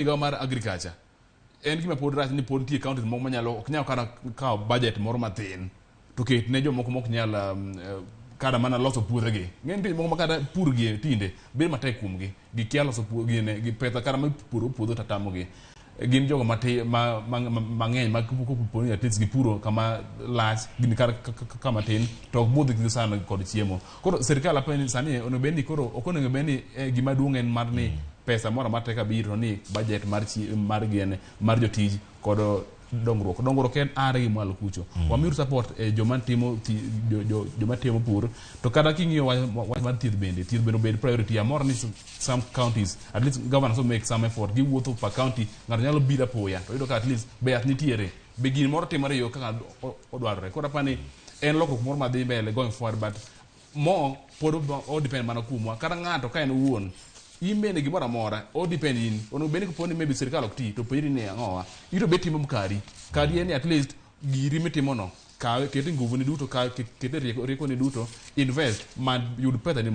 Migawo mar agriculture en gima pod rach ni pod nitie counties moko manyalo ok nyal kata kawo budget moro mathin to ket ne jomoko mok nyal kada mana loso puothegi. Ng'eny piny moko makata pur gie tinde bed matek kuomgi gikia loso puothgi gi pesa kata ma puro puodho tatamogi. Gin jogo mang'eny ma kuponi at least gipuro kama lach gin kama tin to ok budh sana kod chiemo. Koro sirkal apani sani onego bed ni koro ok onego bed ni gima duong' en mar ni pesa moro amora teka biro ni budget mar gene mar jotij kod dongruok en are gi mwalo kucho. Wamiru support joma timo pur to kada king'iyo wach mar thieth bende obed priority. Amor ni some counties at least governors will make some effort giwuotho per county ng'ato nyalo biro apoya to yudo ka at least be yath nitiere be gin moro timore yo kaka odwarore. Koro apani en lokruok moro madhi mbele going forward but more pod all depend mana kuomwa kata ng'ato ka en owuon in bende gimoro amora all depend in onego bed ni kuponi maybe sirkal ok ti to penjri ni ang'owa ito bet timo kari en at least giri mitimono kawe kete nguvu ni duto kete rieko ni duto invest man yud pesa ni